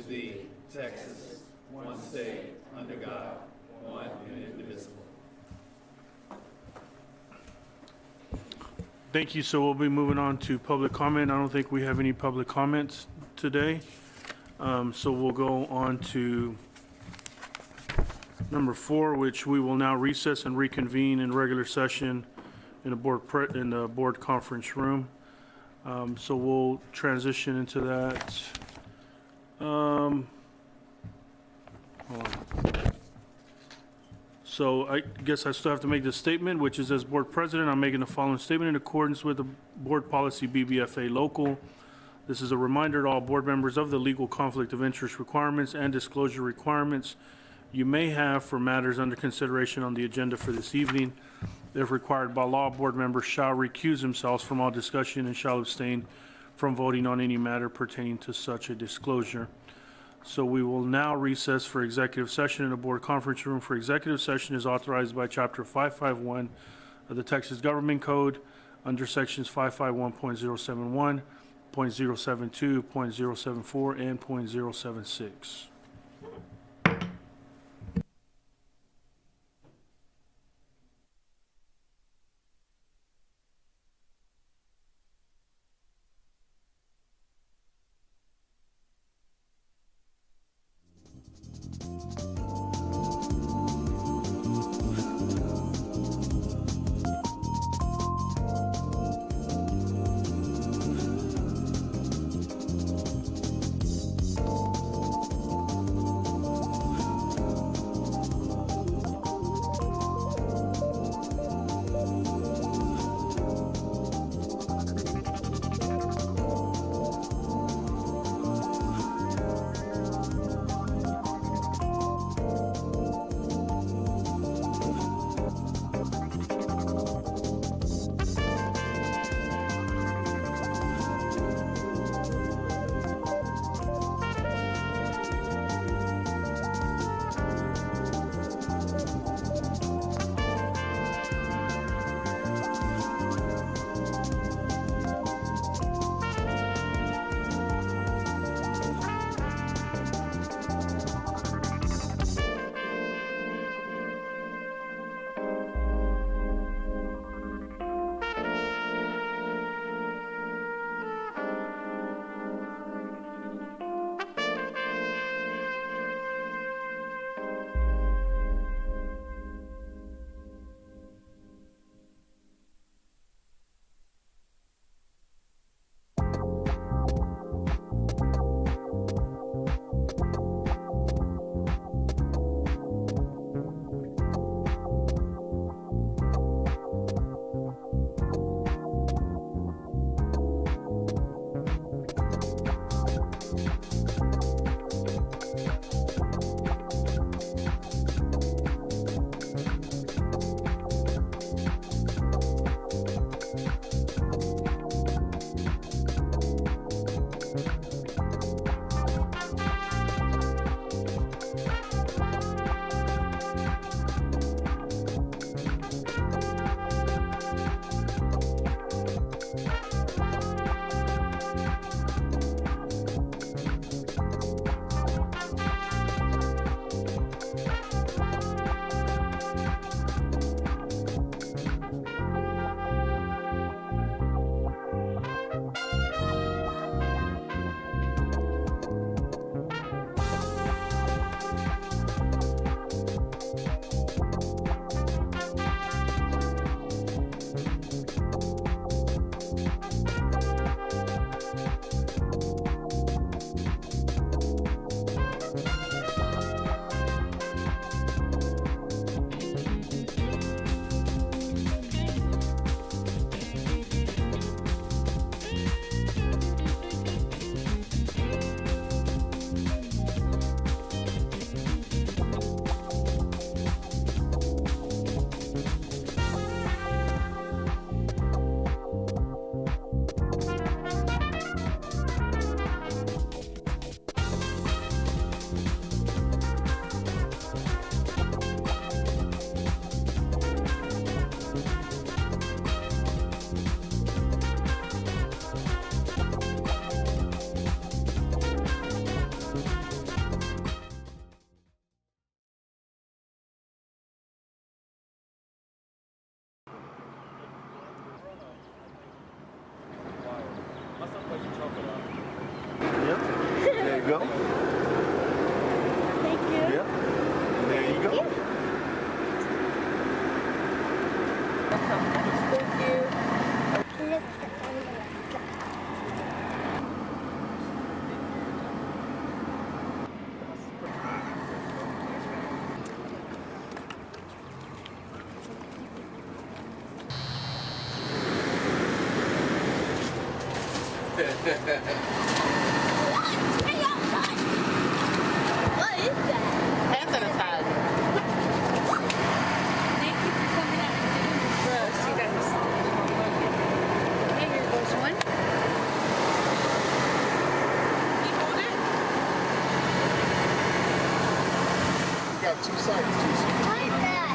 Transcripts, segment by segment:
to thee, Texas, one state, under God, one and indivisible. Thank you. So we'll be moving on to public comment. I don't think we have any public comments today. So we'll go on to number 4, which we will now recess and reconvene in regular session in the board conference room. So we'll transition into that. Hold on. So I guess I still have to make this statement, which is, as board president, I'm making the following statement in accordance with the board policy BBFA local. This is a reminder to all board members of the legal conflict of interest requirements and disclosure requirements you may have for matters under consideration on the agenda for this evening. If required by law, board members shall recuse themselves from all discussion and shall abstain from voting on any matter pertaining to such a disclosure. So we will now recess for executive session in the board conference room. For executive session is authorized by Chapter 551 of the Texas Government Code under sections 551.071, .072, .074, and .076. you go. Thank you. Yep. There you go. What is that? Hand sanitizer. Thank you for coming out and doing this for us, you guys. Okay, here goes one. You hold it? We got two sides. What is that?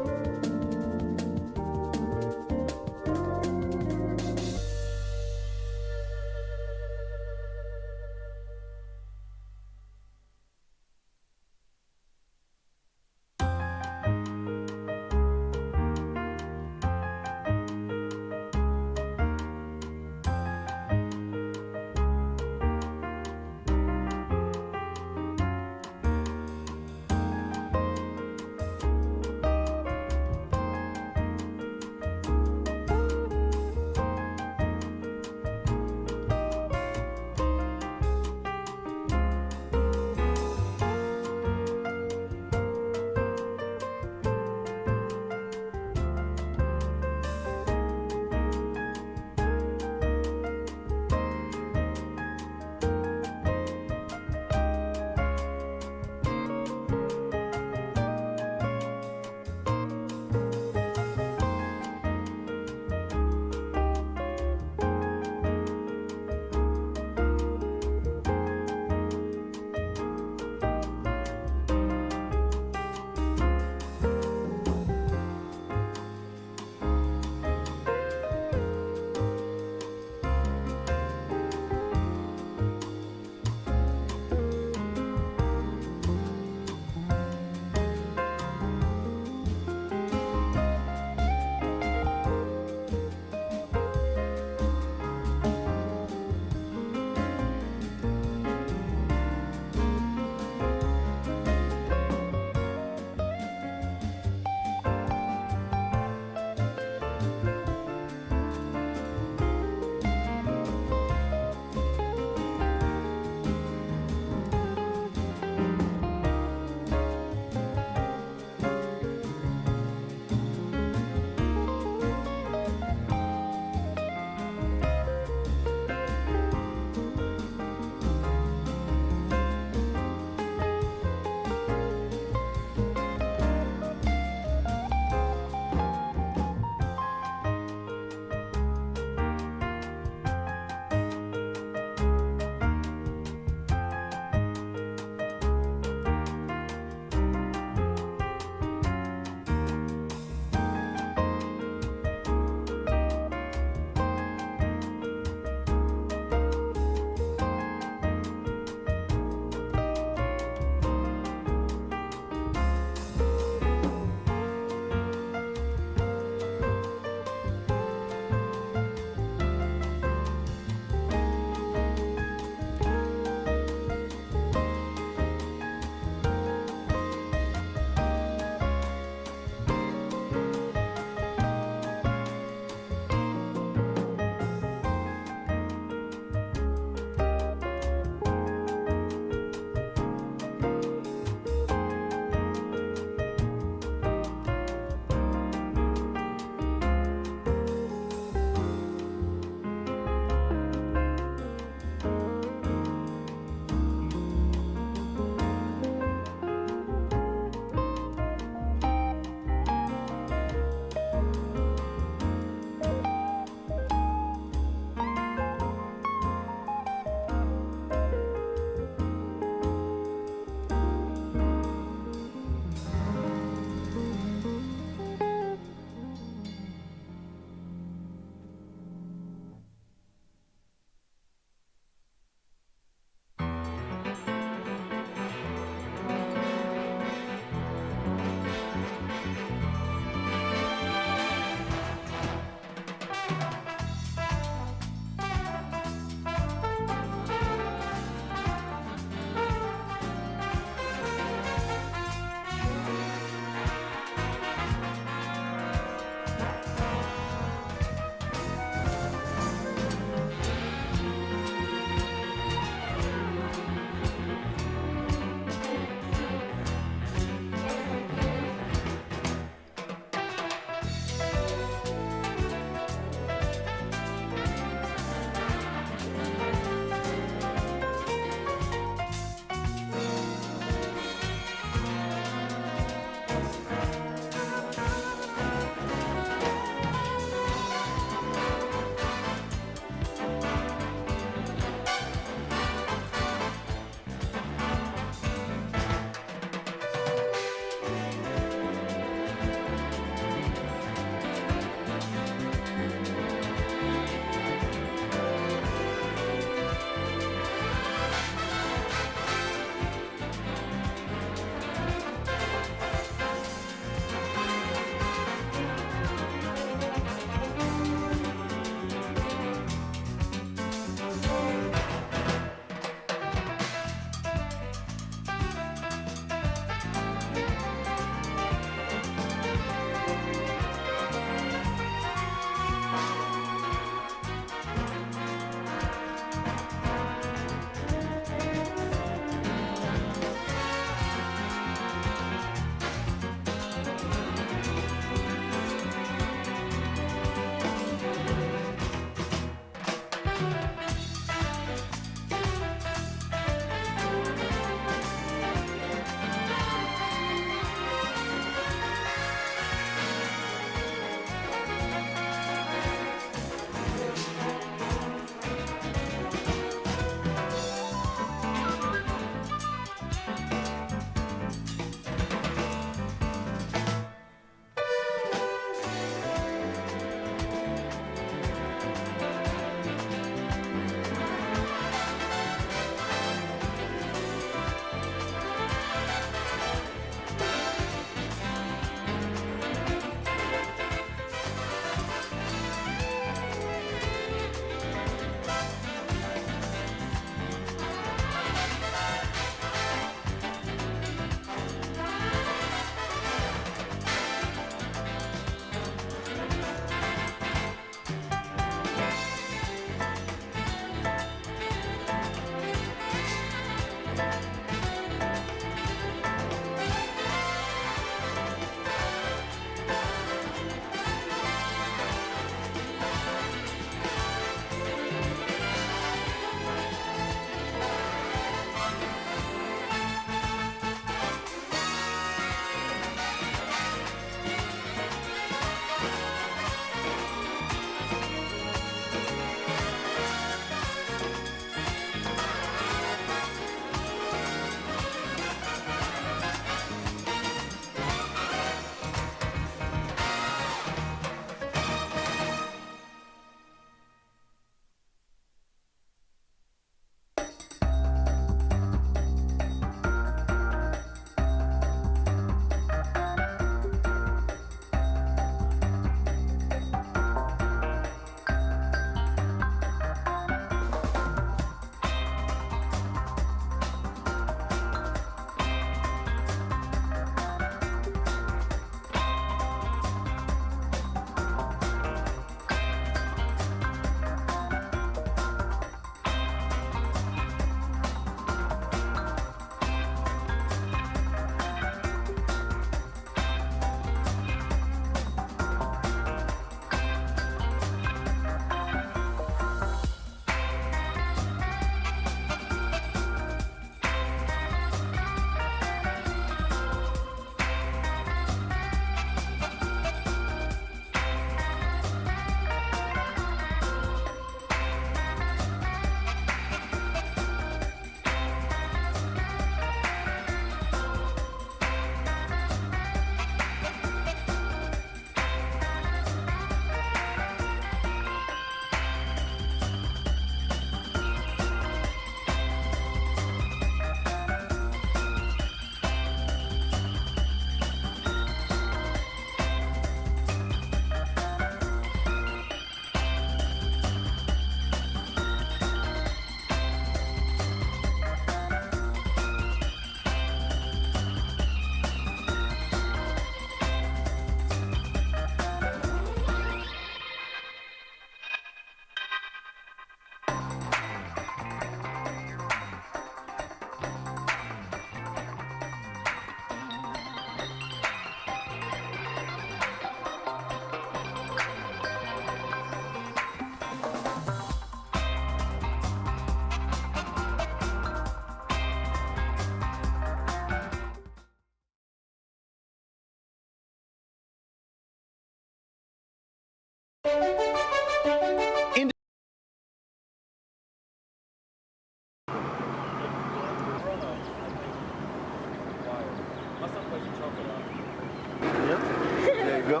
Yep. There you go.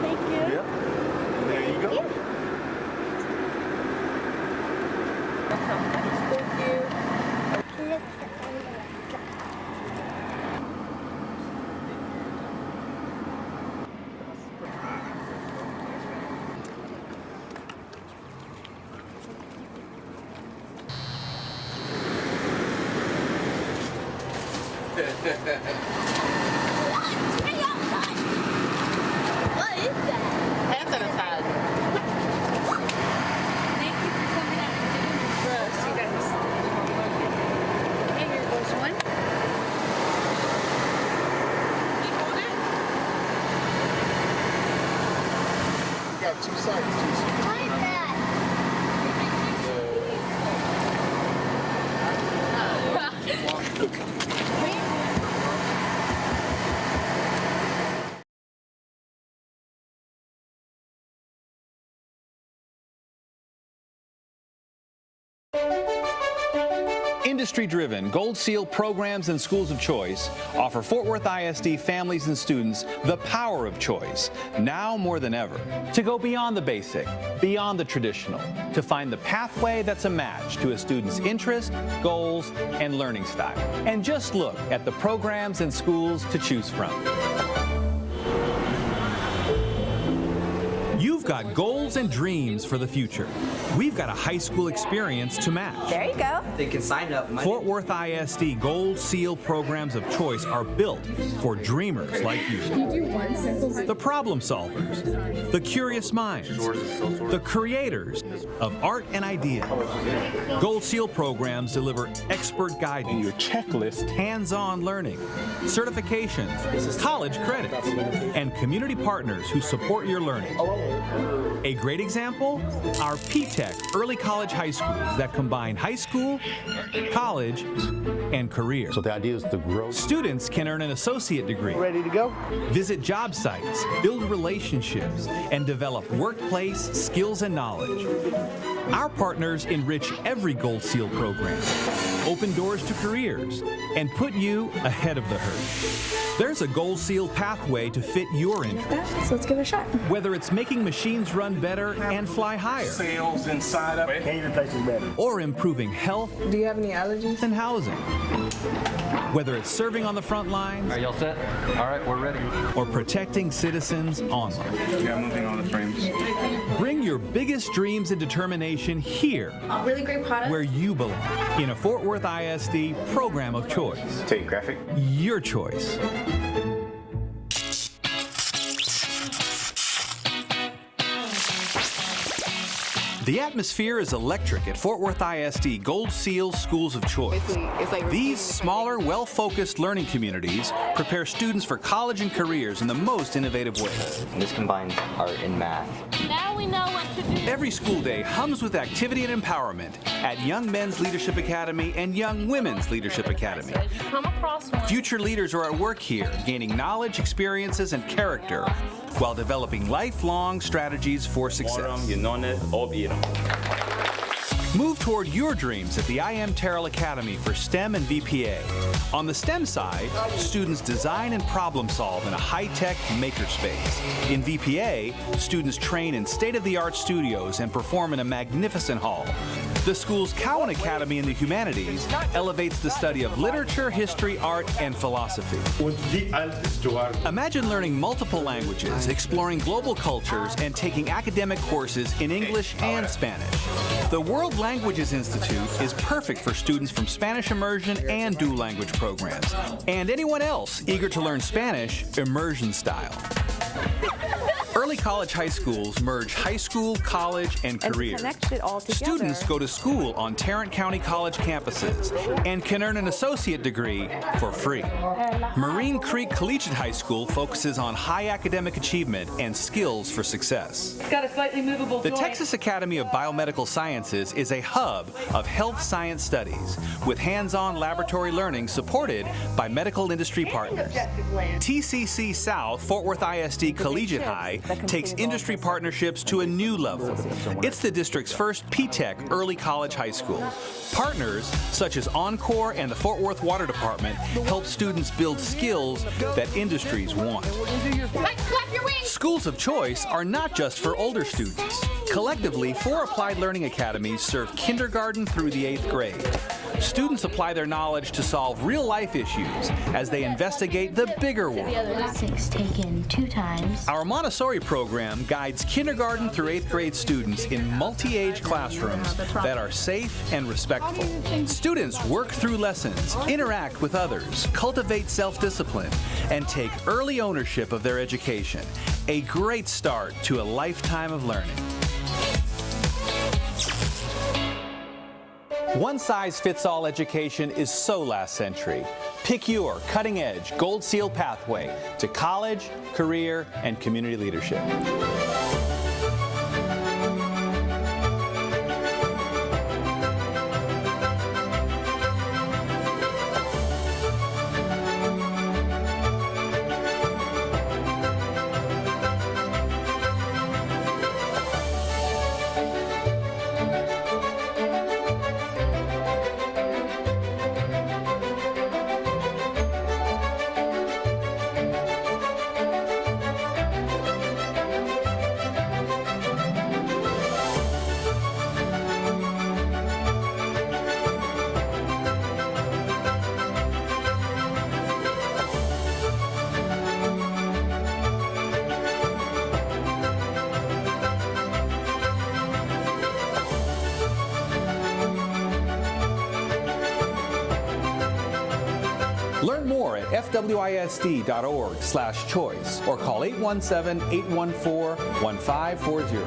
Thank you. Yep. There you go. What is that? Hand sanitizer. Thank you for coming out and doing this for us. You guys. Okay, here goes one. You hold it? We got two sides. What is that? Industry-driven Gold Seal programs and schools of choice offer Fort Worth ISD families and students the power of choice, now more than ever, to go beyond the basic, beyond the traditional, to find the pathway that's a match to a student's interest, goals, and learning style. And just look at the programs and schools to choose from. You've got goals and dreams for the future. We've got a high school experience to match. There you go. They can sign up. Fort Worth ISD Gold Seal programs of choice are built for dreamers like you. The problem solvers, the curious minds, the creators of art and idea. Gold Seal programs deliver expert guidance, Your checklist. hands-on learning, certifications, college credits, and community partners who support your learning. A great example? Our P-Tech early college high schools that combine high school, college, and career. So the idea is to grow. Students can earn an associate degree, Ready to go? visit job sites, build relationships, and develop workplace skills and knowledge. Our partners enrich every Gold Seal program, open doors to careers, and put you ahead of the herd. There's a Gold Seal pathway to fit your interests. So let's give it a shot. Whether it's making machines run better and fly higher, Sales inside of it. Can't even place is better. or improving health Do you have any allergies? and housing. Whether it's serving on the front lines Are y'all set? All right, we're ready. or protecting citizens online. Yeah, moving on the frames. Bring your biggest dreams and determination here, Really great product. where you belong, in a Fort Worth ISD program of choice. Take graphic. Your choice. The atmosphere is electric at Fort Worth ISD Gold Seal Schools of Choice. It's like These smaller, well-focused learning communities prepare students for college and careers in the most innovative ways. This combines art and math. Now we know what to do. Every school day hums with activity and empowerment at Young Men's Leadership Academy and Young Women's Leadership Academy. Come across one. Future leaders are at work here, gaining knowledge, experiences, and character while developing lifelong strategies for success. Move toward your dreams at the I Am Terrell Academy for STEM and VPA. On the STEM side, students design and problem solve in a high-tech makerspace. In VPA, students train in state-of-the-art studios and perform in a magnificent hall. The school's Cowan Academy in the Humanities elevates the study of literature, history, art, and philosophy. Imagine learning multiple languages, exploring global cultures, and taking academic courses in English and Spanish. The World Languages Institute is perfect for students from Spanish immersion and dual language programs, and anyone else eager to learn Spanish immersion style. Early college high schools merge high school, college, and career. Connect it all together. Students go to school on Tarrant County College campuses and can earn an associate degree for free. Marine Creek Collegiate High School focuses on high academic achievement and skills for success. Got a slightly movable The Texas Academy of Biomedical Sciences is a hub of health science studies with hands-on laboratory learning supported by medical industry partners. TCC South Fort Worth ISD Collegiate High takes industry partnerships to a new level. It's the district's first P-Tech early college high school. Partners such as Encore and the Fort Worth Water Department help students build skills that industries want. Schools of choice are not just for older students. Collectively, 4 applied learning academies serve kindergarten through the 8th grade. Students apply their knowledge to solve real-life issues as they investigate the bigger world. 6 taken 2 times. Our Montessori program guides kindergarten through 8th grade students in multi-age classrooms that are safe and respectful. Students work through lessons, interact with others, cultivate self-discipline, and take early ownership of their education. A great start to a lifetime of learning. One-size-fits-all education is so last century. Pick your cutting-edge, gold-sealed pathway to college, career, and community leadership. Learn more at fwisd.org/choice or call 817-814-1540.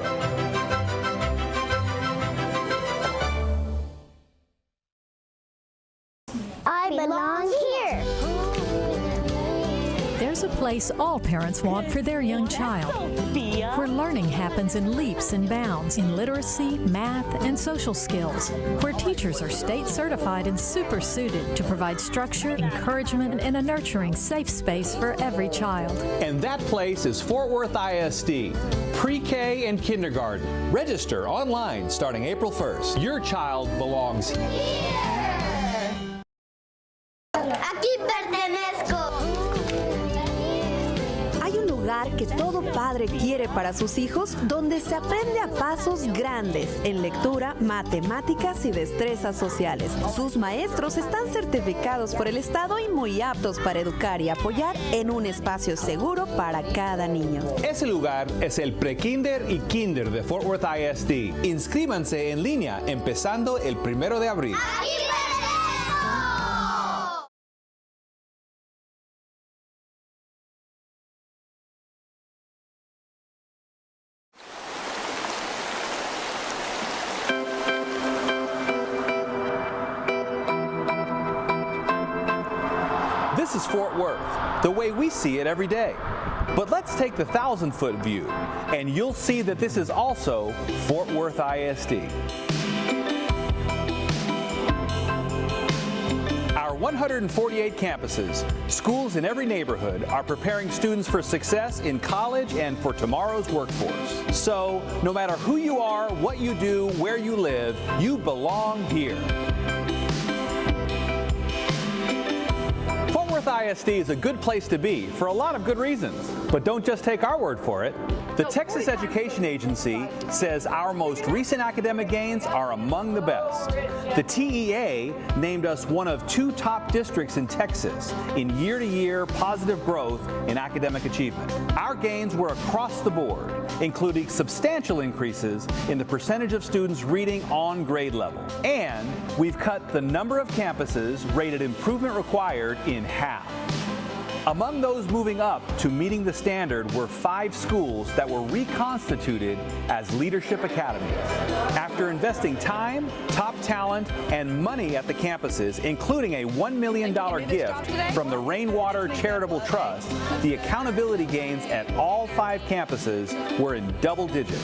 I belong here. There's a place all parents want for their young child, where learning happens in leaps and bounds in literacy, math, and social skills, where teachers are state certified and super suited to provide structure, encouragement, and a nurturing, safe space for every child. And that place is Fort Worth ISD, pre-K and kindergarten. Register online starting April 1st. Your child belongs here. Aquí pertenezco. Hay un lugar que todo padre quiere para sus hijos, donde se aprende a pasos grandes en lectura, matemáticas y destrezas sociales. Sus maestros están certificados por el Estado y muy aptos para educar y apoyar en un espacio seguro para cada niño. Ese lugar es el Prekinder y Kinder de Fort Worth ISD. Inscríbanse en línea empezando el 1 de abril. Aquí pertenezco. This is Fort Worth, the way we see it every day. But let's take the 1,000-foot view, and you'll see that this is also Fort Worth ISD. Our 148 campuses, schools in every neighborhood, are preparing students for success in college and for tomorrow's workforce. So, no matter who you are, what you do, where you live, you belong here. Fort Worth ISD is a good place to be for a lot of good reasons. But don't just take our word for it. The Texas Education Agency says our most recent academic gains are among the best. The TEA named us one of 2 top districts in Texas in year-to-year positive growth in academic achievement. Our gains were across the board, including substantial increases in the percentage of students reading on grade level. And we've cut the number of campuses rated improvement required in half. Among those moving up to meeting the standard were 5 schools that were reconstituted as leadership academies. After investing time, top talent, and money at the campuses, including a $1 million gift from the Rainwater Charitable Trust, the accountability gains at all 5 campuses were in double digits.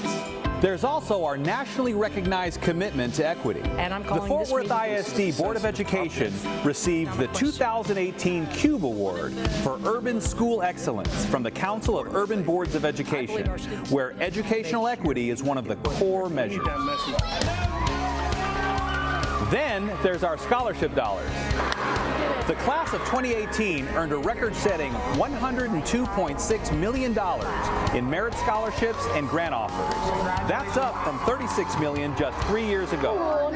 There's also our nationally recognized commitment to equity. And I'm The calling Fort this Worth meeting ISD Board of Education received the 2018 CUBE Award for Urban School Excellence from the Council of Urban Boards of Education, where educational equity is one of the core measures. Then there's our scholarship dollars. The class of 2018 earned a record-setting $102.6 million in merit scholarships and grant offers. That's up from $36 million just 3 years ago.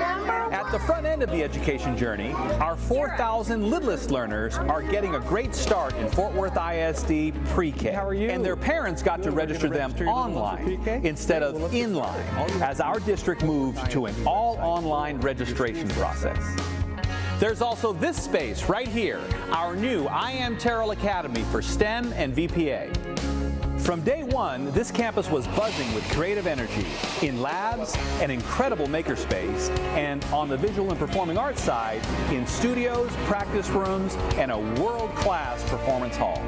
At the front end of the education journey, our 4,000 littlest learners are getting a great start in Fort Worth ISD pre-K. How are you? And their parents got to register them online instead of in-line as our district moved to an all-online registration process. There's also this space right here, our new I Am Terrell Academy for STEM and VPA. From day one, this campus was buzzing with creative energy in labs, an incredible makerspace, and on the visual and performing arts side, in studios, practice rooms, and a world-class performance hall.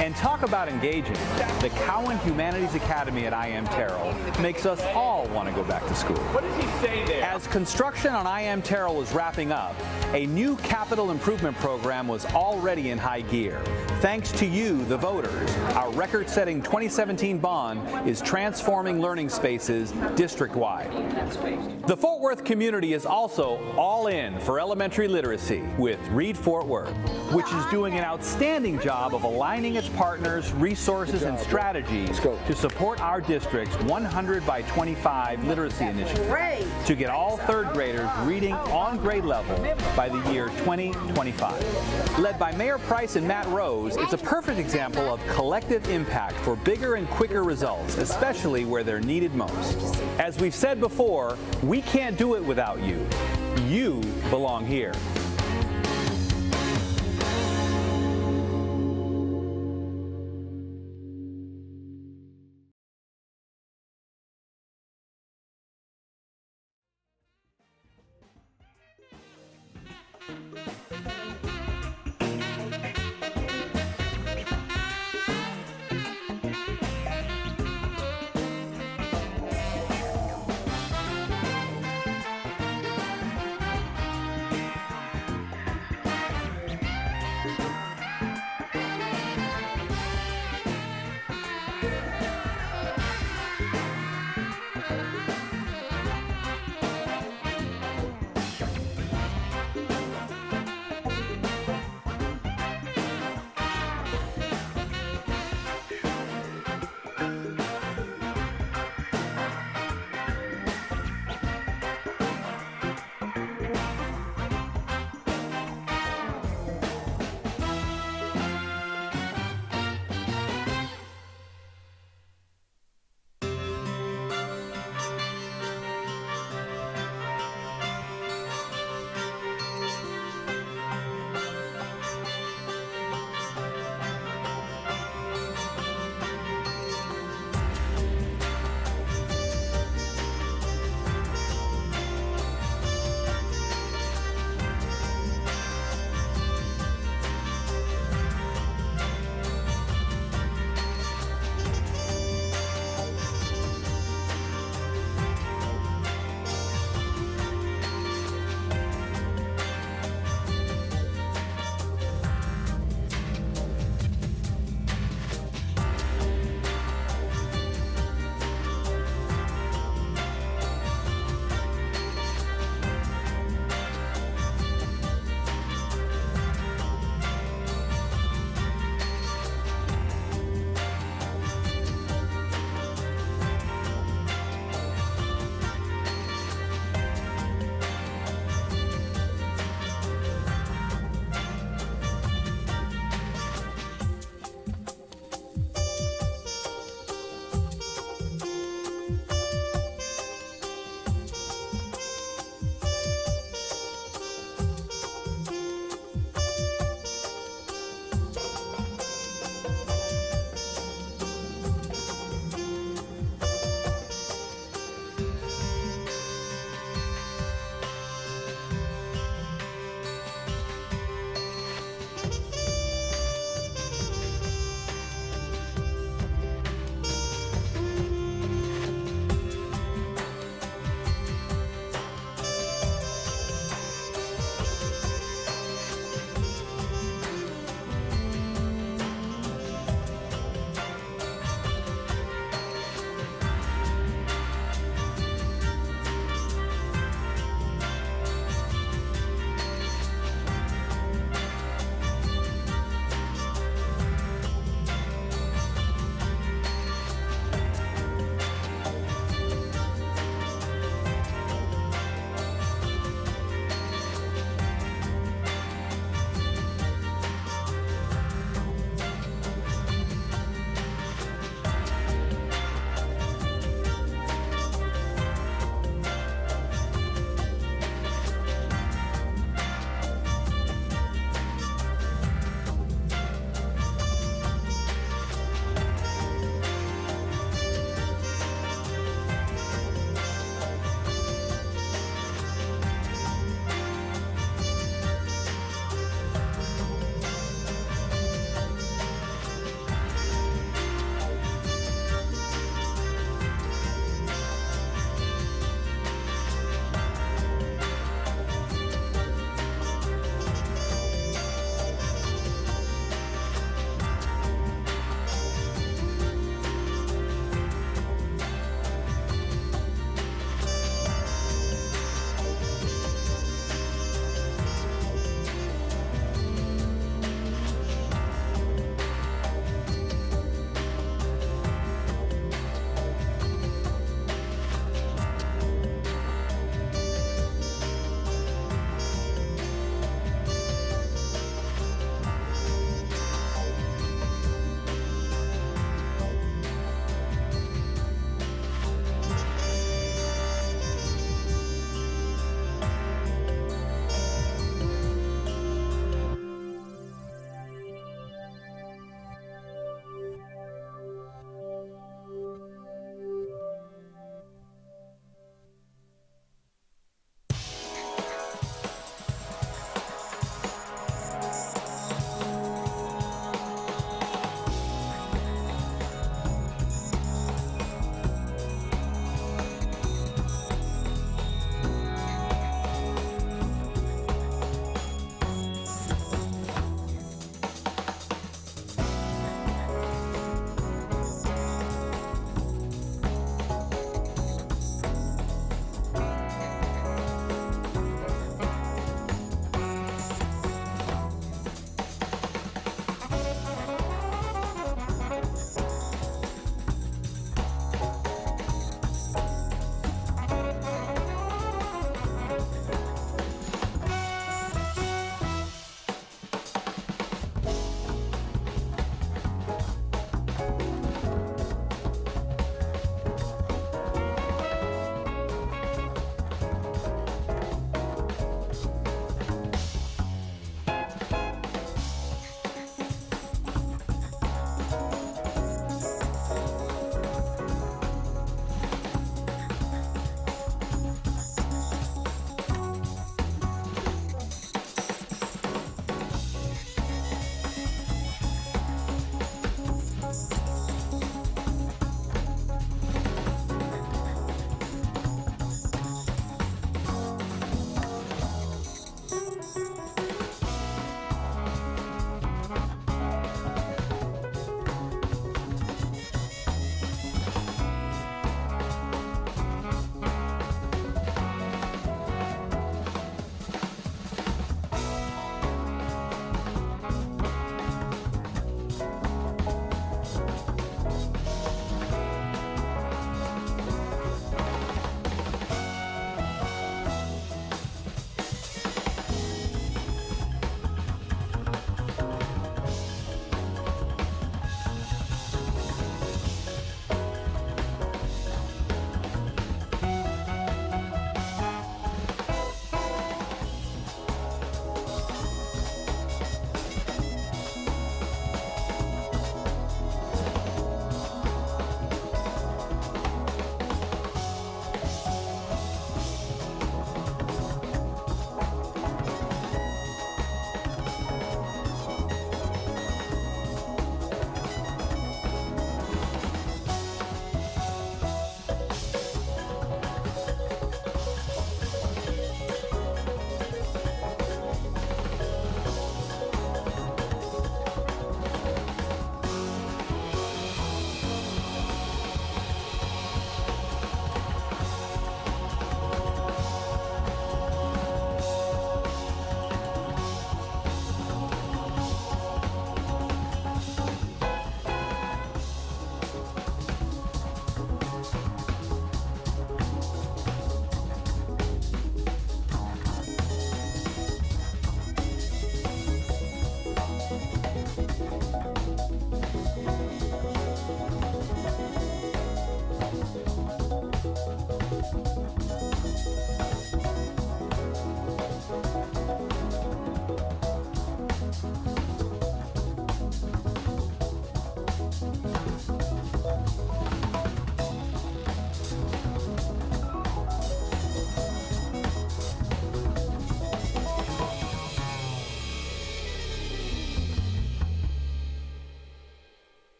And talk about engaging. The Cowan Humanities Academy at I Am Terrell makes us all want to go back to school. What does he say there? As construction on I Am Terrell was wrapping up, a new capital improvement program was already in high gear. Thanks to you, the voters, our record-setting 2017 bond is transforming learning spaces district-wide. The Fort Worth community is also all in for elementary literacy with Read Fort Worth, which is doing an outstanding job of aligning its partners, resources, and strategies to support our district's 100 by 25 literacy initiative to get all third graders reading on grade level by the year 2025. Led by Mayor Price and Matt Rose, it's a perfect example of collective impact for bigger and quicker results, especially where they're needed most. As we've said before, we can't do it without you. You belong here.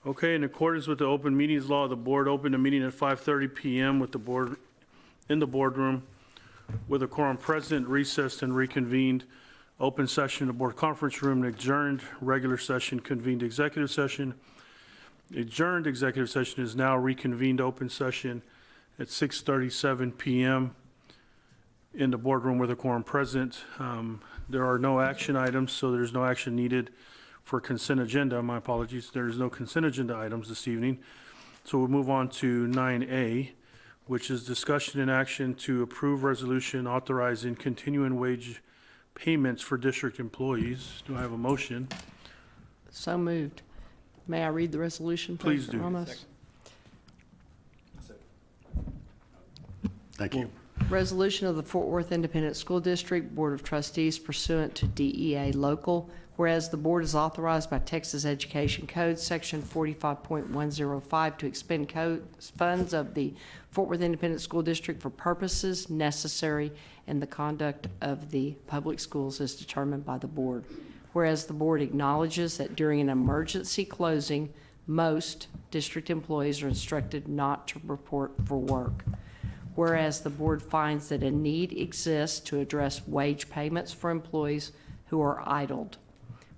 Okay, in accordance with the open meetings law, the board opened the meeting at 5:30 PM with the board, in the boardroom, with a quorum present, recessed and reconvened. Open session in the board conference room, adjourned, regular session, convened executive session. Adjourned executive session is now reconvened open session at 6:37 PM in the boardroom with a quorum present. There are no action items, so there's no action needed for consent agenda. My apologies. There's no consent agenda items this evening. So we'll move on to 9A, which is discussion and action to approve resolution authorizing continuing wage payments for district employees. Do I have a motion? So moved. May I read the resolution, Please please? do. Ramos? Thank you. Resolution of the Fort Worth Independent School District Board of Trustees pursuant to DEA Local, whereas the board is authorized by Texas Education Code, Section 45.105, to expend funds of the Fort Worth Independent School District for purposes necessary in the conduct of the public schools as determined by the board. Whereas the board acknowledges that during an emergency closing, most district employees are instructed not to report for work. Whereas the board finds that a need exists to address wage payments for employees who are idled.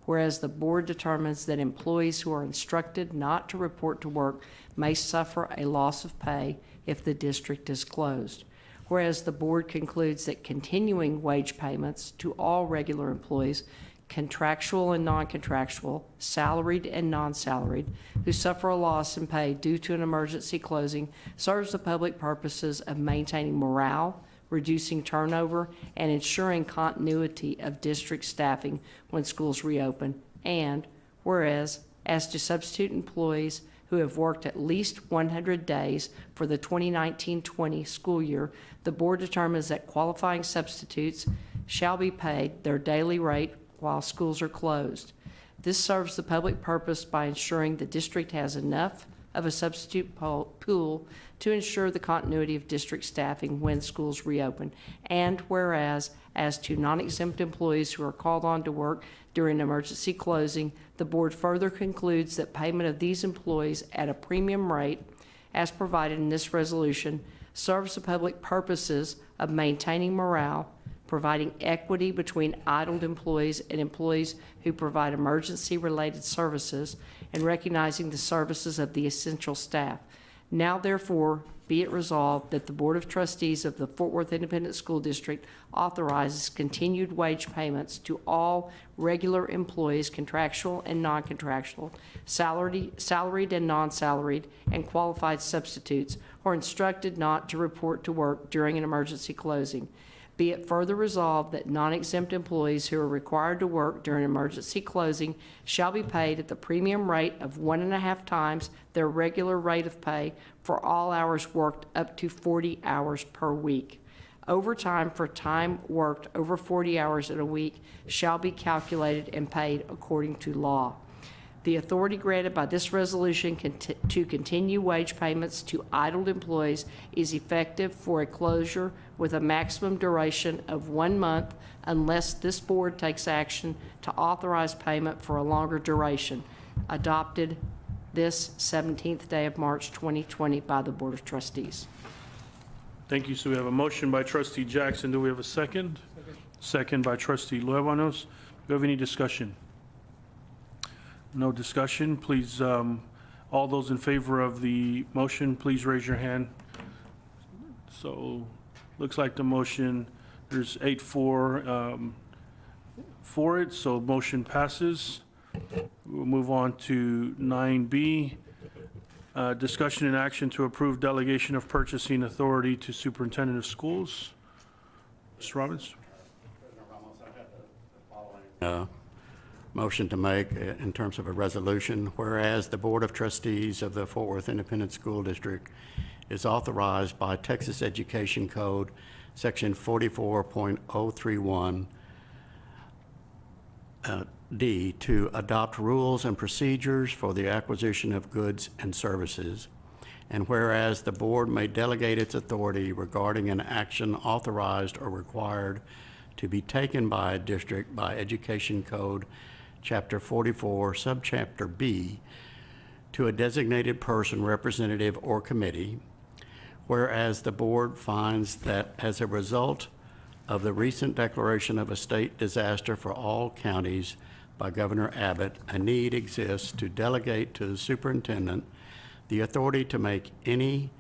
Whereas the board determines that employees who are instructed not to report to work may suffer a loss of pay if the district is closed. Whereas the board concludes that continuing wage payments to all regular employees, contractual and non-contractual, salaried and non-salaried, who suffer a loss in pay due to an emergency closing, serves the public purposes of maintaining morale, reducing turnover, and ensuring continuity of district staffing when schools reopen. And whereas, as to substitute employees who have worked at least 100 days for the 2019-20 school year, the board determines that qualifying substitutes shall be paid their daily rate while schools are closed. This serves the public purpose by ensuring the district has enough of a substitute pool to ensure the continuity of district staffing when schools reopen. And whereas, as to non-exempt employees who are called on to work during an emergency closing, the board further concludes that payment of these employees at a premium rate, as provided in this resolution, serves the public purposes of maintaining morale, providing equity between idled employees and employees who provide emergency-related services, and recognizing the services of the essential staff. Now, therefore, be it resolved that the Board of Trustees of the Fort Worth Independent School District authorizes continued wage payments to all regular employees, contractual and non-contractual, salaried and non-salaried, and qualified substitutes, who are instructed not to report to work during an emergency closing. Be it further resolved that non-exempt employees who are required to work during emergency closing shall be paid at the premium rate of 1.5 times their regular rate of pay for all hours worked up to 40 hours per week. Overtime for time worked over 40 hours in a week shall be calculated and paid according to law. The authority granted by this resolution to continue wage payments to idled employees is effective for a closure with a maximum duration of 1 month unless this board takes action to authorize payment for a longer duration. Adopted this 17th day of March 2020 by the Board of Trustees. Thank you. So we have a motion by trustee Jackson. Do we have a second? Second by trustee Luevanos. Do we have any discussion? No discussion. Please, all those in favor of the motion, please raise your hand. So, looks like the motion, there's 8-4 for it, so motion passes. We'll move on to 9B, discussion and action to approve delegation of purchasing authority to superintendent of schools. Mr. Robbins? Motion to make in terms of a resolution, whereas the Board of Trustees of the Fort Worth Independent School District is authorized by Texas Education Code, Section 44.031, D, to adopt rules and procedures for the acquisition of goods and services. And whereas the board may delegate its authority regarding an action authorized or required to be taken by a district by Education Code, Chapter 44, Subchapter B, to a designated person, representative, or committee, whereas the board finds that as a result of the recent declaration of a state disaster for all counties by Governor Abbott, a need exists to delegate to the superintendent the authority to make any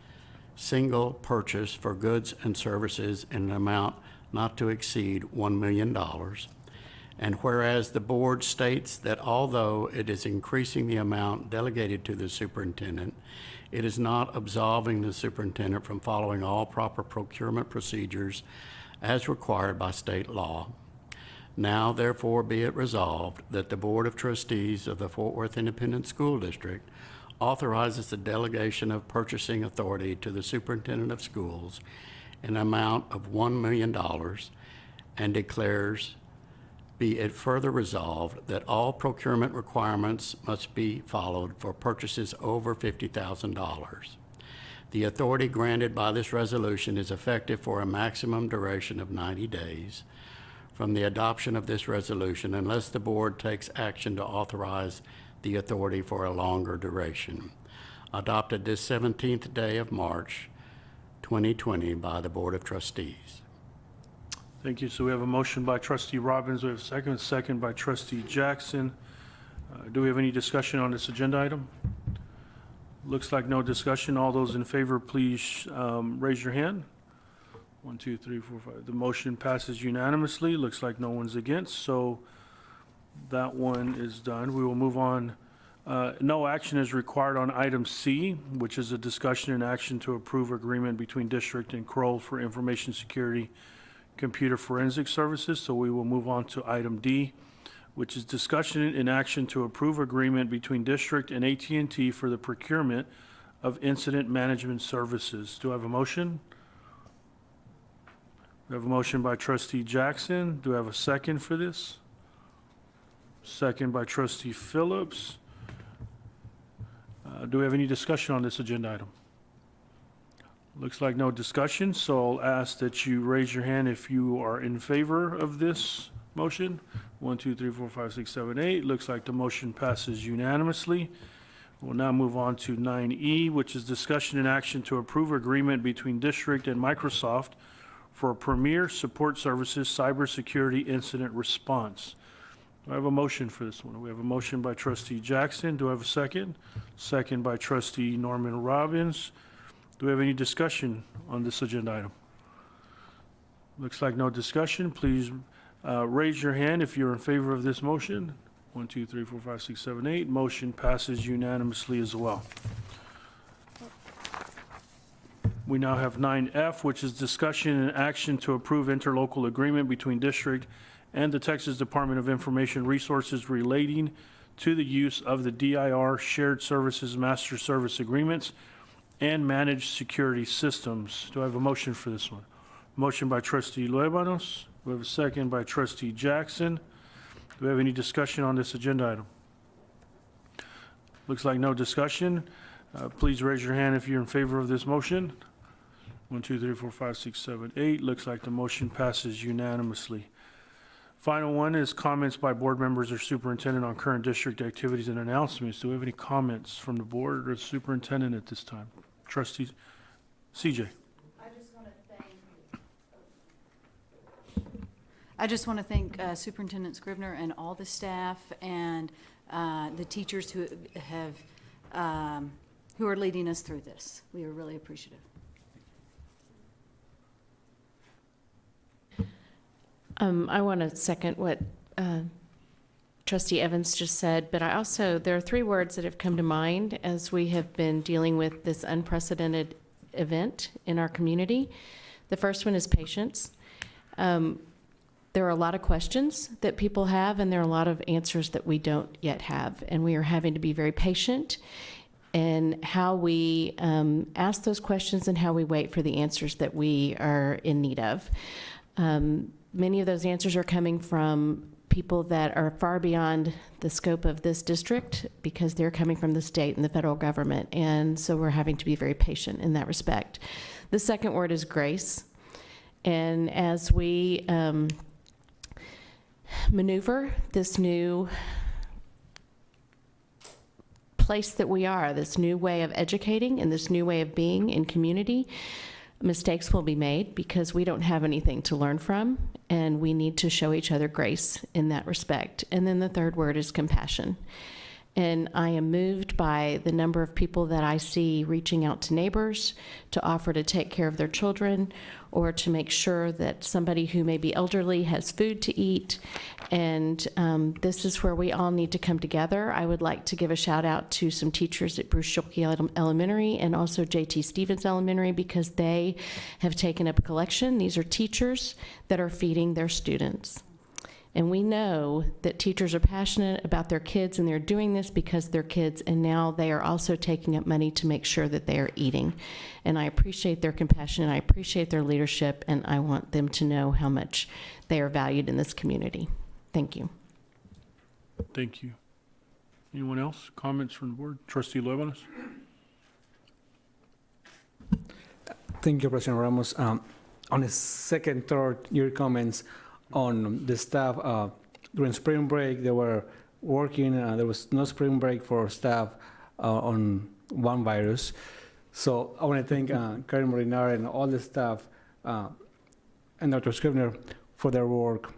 single purchase for goods and services in an amount not to exceed $1 million. And whereas the board states that although it is increasing the amount delegated to the superintendent, it is not absolving the superintendent from following all proper procurement procedures as required by state law. Now, therefore, be it resolved that the Board of Trustees of the Fort Worth Independent School District authorizes the delegation of purchasing authority to the superintendent of schools in an amount of $1 million and declares, be it further resolved, that all procurement requirements must be followed for purchases over $50,000. The authority granted by this resolution is effective for a maximum duration of 90 days from the adoption of this resolution unless the board takes action to authorize the authority for a longer duration. Adopted this 17th day of March, 2020 by the Board of Trustees. Thank you. So we have a motion by trustee Robbins. We have a second by trustee Jackson. Do we have any discussion on this agenda item? Looks like no discussion. All those in favor, please raise your hand. 1, 2, 3, 4, 5. The motion passes unanimously. Looks like no one's against, so that one is done. We will move on. No action is required on item C, which is a discussion and action to approve agreement between district and Kroll for information security computer forensic services. So we will move on to item D, which is discussion and action to approve agreement between district and AT&T for the procurement of incident management services. Do I have a motion? We have a motion by trustee Jackson. Do I have a second for this? Second by trustee Phillips. Do we have any discussion on this agenda item? Looks like no discussion, so I'll ask that you raise your hand if you are in favor of this motion. 1, 2, 3, 4, 5, 6, 7, 8. Looks like the motion passes unanimously. We'll now move on to 9E, which is discussion and action to approve agreement between district and Microsoft for Premier Support Services Cybersecurity Incident Response. Do I have a motion for this one? We have a motion by trustee Jackson. Do I have a second? Second by trustee Norman Robbins. Do we have any discussion on this agenda item? Looks like no discussion. Please raise your hand if you're in favor of this motion. 1, 2, 3, 4, 5, 6, 7, 8. Motion passes unanimously as well. We now have 9F, which is discussion and action to approve interlocal agreement between district and the Texas Department of Information Resources relating to the use of the DIR Shared Services Master Service Agreements and Managed Security Systems. Do I have a motion for this one? Motion by trustee Luebanos. We have a second by trustee Jackson. Do we have any discussion on this agenda item? Looks like no discussion. Please raise your hand if you're in favor of this motion. 1, 2, 3, 4, 5, 6, 7, 8. Looks like the motion passes unanimously. Final one is comments by board members or superintendent on current district activities and announcements. Do we have any comments from the board or the superintendent at this time? Trustees, CJ. I just want to thank Superintendent Scribner and all the staff and the teachers who are leading us through this. We are really appreciative. I want to second what Trustee Evans just said, but there are 3 words that have come to mind as we have been dealing with this unprecedented event in our community. The first one is patience. There are a lot of questions that people have, and there are a lot of answers that we don't yet have, and we are having to be very patient in how we ask those questions and how we wait for the answers that we are in need of. Many of those answers are coming from people that are far beyond the scope of this district because they're coming from the state and the federal government, and so we're having to be very patient in that respect. The second word is grace, and as we maneuver this new place that we are, this new way of educating and this new way of being in community, mistakes will be made because we don't have anything to learn from, and we need to show each other grace in that respect. And then the third word is compassion. And I am moved by the number of people that I see reaching out to neighbors to offer to take care of their children or to make sure that somebody who may be elderly has food to eat. And this is where we all need to come together. I would like to give a shout out to some teachers at Bruce Schulke Elementary and also J.T. Stevens Elementary, because they have taken up a collection. These are teachers that are feeding their students. And we know that teachers are passionate about their kids, and they're doing this because they're kids, and now they are also taking up money to make sure that they are eating. And I appreciate their compassion, and I appreciate their leadership, and I want them to know how much they are valued in this community. Thank you. Thank you. Anyone else? Comments from the board? Trustee Luevanos? Thank you, President Ramos. On the second, third, your comments on the staff, during spring break, they were working, there was no spring break for staff on one virus. So I want to thank Karen Molinar and all the staff and Dr. Scribner for their work.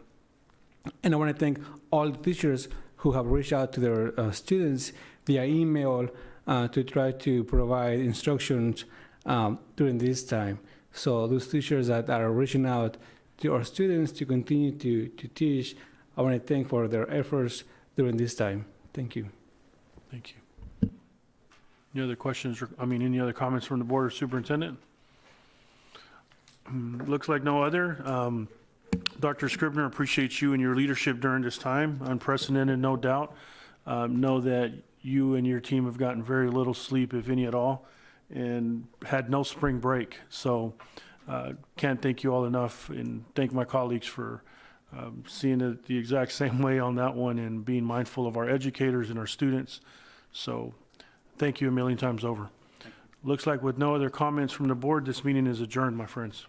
And I want to thank all the teachers who have reached out to their students via email to try to provide instructions during this time. So those teachers that are reaching out to our students to continue to teach, I want to thank for their efforts during this time. Thank you. Thank you. Any other questions, any other comments from the board or superintendent? Looks like no other. Dr. Scribner, appreciate you and your leadership during this time. Unprecedented, no doubt. Know that you and your team have gotten very little sleep, if any at all, and had no spring break. So can't thank you all enough, and thank my colleagues for seeing it the exact same way on that one and being mindful of our educators and our students. So thank you a million times over. Looks like with no other comments from the board, this meeting is adjourned, my friends.